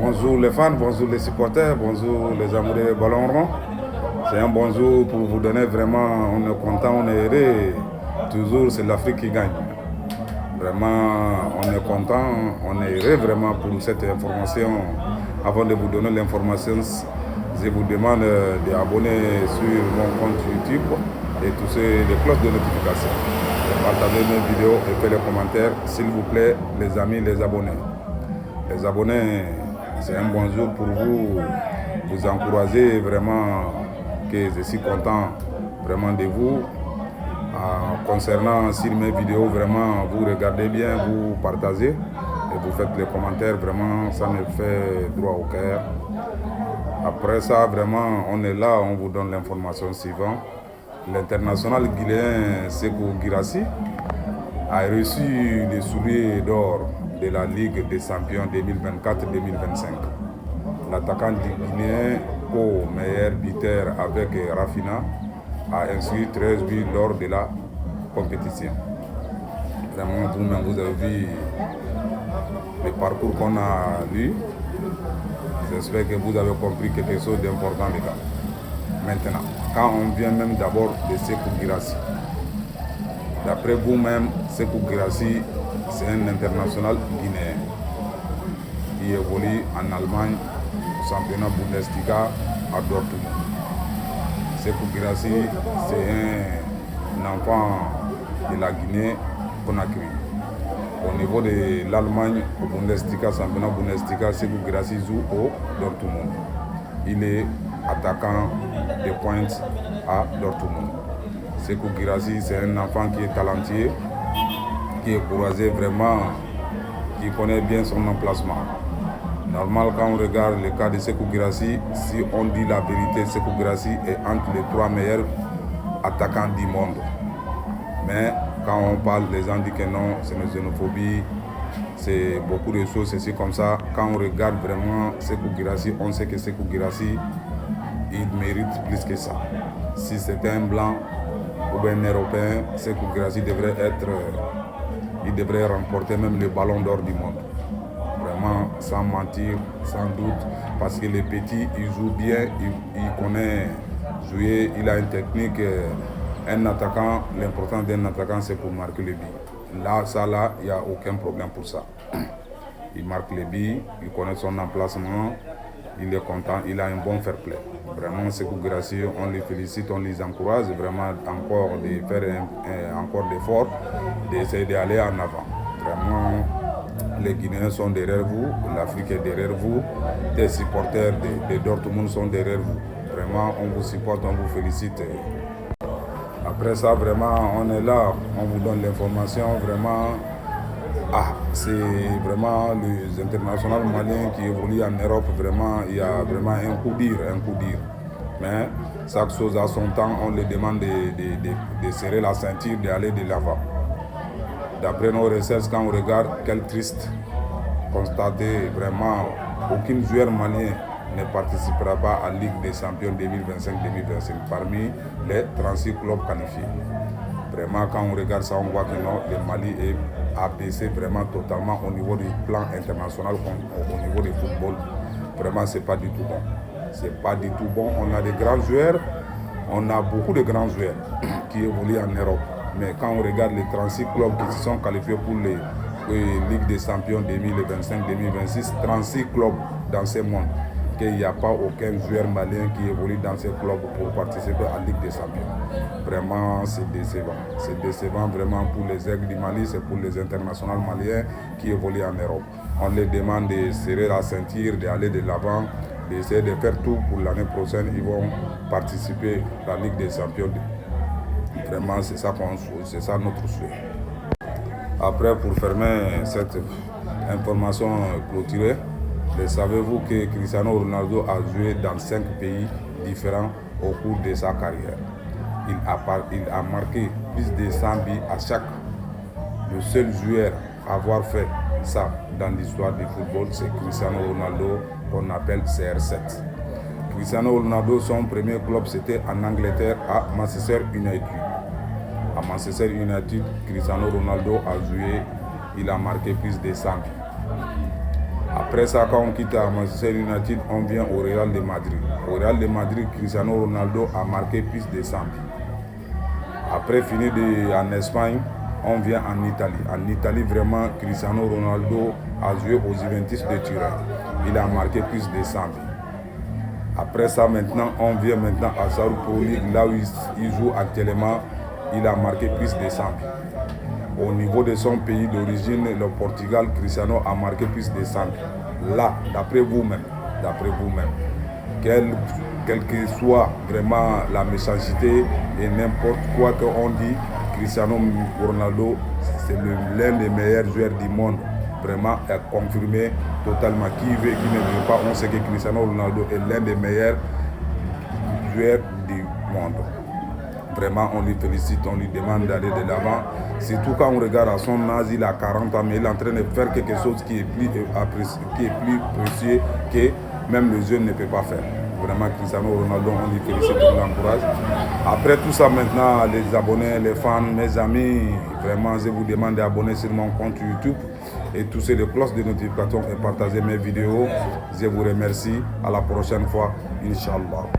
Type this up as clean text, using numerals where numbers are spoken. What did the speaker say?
Bonjour les fans, bonjour les supporters, bonjour les amoureux des ballons ronds. C'est un bonjour pour vous donner vraiment, on est content, on est heureux. Toujours c'est l'Afrique qui gagne. Vraiment, on est content, on est heureux vraiment pour cette information. Avant de vous donner l'information, je vous demande d'abonner sur mon compte YouTube et toucher les cloches de notification. Partagez mes vidéos et faites les commentaires, s'il vous plaît, les amis, les abonnés. Les abonnés, c'est un bon jour pour vous encourager vraiment, que je suis content vraiment de vous. Concernant sur mes vidéos, vraiment, vous regardez bien, vous partagez et vous faites les commentaires, vraiment, ça me fait droit au cœur. Après ça, vraiment, on est là, on vous donne l'information suivante. L'international guinéen Sékou Guirassy a reçu les souliers d'or de la Ligue des champions 2024-2025. L'attaquant guinéen au meilleur buteur avec Rafina a inscrit 13 buts lors de la compétition. Vraiment, vous-même, vous avez vu le parcours qu'on a lu. J'espère que vous avez compris quelque chose d'important, les gars. Maintenant, quand on vient même d'abord de Sékou Guirassy, d'après vous-même, Sékou Guirassy, c'est un international guinéen qui évolue en Allemagne au championnat Bundesliga à Dortmund. Sékou Guirassy, c'est un enfant de la Guinée-Conakry. Au niveau de l'Allemagne, au Bundesliga, championnat Bundesliga, Sékou Guirassy joue au Dortmund. Il est attaquant de pointe à Dortmund. Sékou Guirassy, c'est un enfant qui est talentueux, qui est courageux vraiment, qui connaît bien son emplacement. Normal, quand on regarde le cas de Sékou Guirassy, si on dit la vérité, Sékou Guirassy est entre les 3 meilleurs attaquants du monde. Mais quand on parle, les gens disent que non, c'est une xénophobie, c'est beaucoup de choses, c'est comme ça. Quand on regarde vraiment Sékou Guirassy, on sait que Sékou Guirassy, il mérite plus que ça. Si c'était un blanc ou un européen, Sékou Guirassy il devrait remporter même le ballon d'or du monde. Vraiment, sans mentir, sans doute, parce que les petits, il joue bien, il connaît jouer, il a une technique. Un attaquant, l'important d'un attaquant, c'est pour marquer le but. Là, il n'y a aucun problème pour ça. Il marque les buts, il connaît son emplacement, il est content, il a un bon fair play. Vraiment, Sékou Guirassy, on les félicite, on les encourage vraiment encore de faire encore d'efforts, d'essayer d'aller en avant. Vraiment, les Guinéens sont derrière vous, l'Afrique est derrière vous, les supporters de Dortmund sont derrière vous. Vraiment, on vous supporte, on vous félicite. Après ça, vraiment, on est là, on vous donne l'information, vraiment. C'est vraiment les internationaux maliens qui évoluent en Europe, vraiment, il y a vraiment un coup dur. Mais chaque chose à son temps, on les demande de serrer la ceinture, d'aller de l'avant. D'après nos recherches, quand on regarde, quel triste constater, vraiment, aucun joueur malien ne participera pas à la Ligue des champions 2025-2025 parmi les 36 clubs qualifiés. Vraiment, quand on regarde ça, on voit que non, le Mali a baissé vraiment totalement au niveau du plan international, au niveau du football. Vraiment, c'est pas du tout bon. C'est pas du tout bon. On a des grands joueurs, on a beaucoup de grands joueurs qui évoluent en Europe. Mais quand on regarde les 36 clubs qui se sont qualifiés pour les Ligue des champions 2025-2026, 36 clubs dans ce monde, qu'il n'y a pas aucun joueur malien qui évolue dans ces clubs pour participer à la Ligue des champions. Vraiment, c'est décevant. C'est décevant vraiment pour les aigles du Mali, c'est pour les internationaux maliens qui évoluent en Europe. On les demande de serrer la ceinture, d'aller de l'avant, d'essayer de faire tout pour l'année prochaine. Ils vont participer à la Ligue des champions. Vraiment, c'est ça qu'on souhaite, c'est ça notre souhait. Après, pour fermer cette information clôturée, savez-vous que Cristiano Ronaldo a joué dans 5 pays différents au cours de sa carrière. Il a marqué plus de 100 buts à chaque. Le seul joueur à avoir fait ça dans l'histoire du football, c'est Cristiano Ronaldo, qu'on appelle CR7. Cristiano Ronaldo, son premier club, c'était en Angleterre, à Manchester United. À Manchester United, Cristiano Ronaldo a joué, il a marqué plus de 100 buts. Après ça, quand on quitte à Manchester United, on vient au Real de Madrid. Au Real de Madrid, Cristiano Ronaldo a marqué plus de 100 buts. Après, fini en Espagne, on vient en Italie. En Italie, vraiment, Cristiano Ronaldo a joué aux Juventus de Turin. Il a marqué plus de 100 buts. Après ça, maintenant, on vient maintenant à Sao Paulo, là où il joue actuellement. Il a marqué plus de 100 buts. Au niveau de son pays d'origine, le Portugal, Cristiano a marqué plus de 100 buts. Là, d'après vous-même, quelle que soit vraiment la méchanceté et n'importe quoi qu'on dit, Cristiano Ronaldo, c'est l'un des meilleurs joueurs du monde. Vraiment est confirmé totalement. Qui veut, qui ne veut pas, on sait que Cristiano Ronaldo est l'un des meilleurs joueurs du monde. Vraiment, on lui félicite, on lui demande d'aller de l'avant. Surtout quand on regarde à son âge, il a 40 ans, mais il est en train de faire quelque chose qui est plus précieux que même le jeune ne peut pas faire. Vraiment, Cristiano Ronaldo, on lui félicite, on l'encourage. Après tout ça, maintenant, les abonnés, les fans, mes amis, vraiment, je vous demande d'abonner sur mon compte YouTube et toucher les cloches de notification et partager mes vidéos. Je vous remercie. À la prochaine fois, Inch'Allah.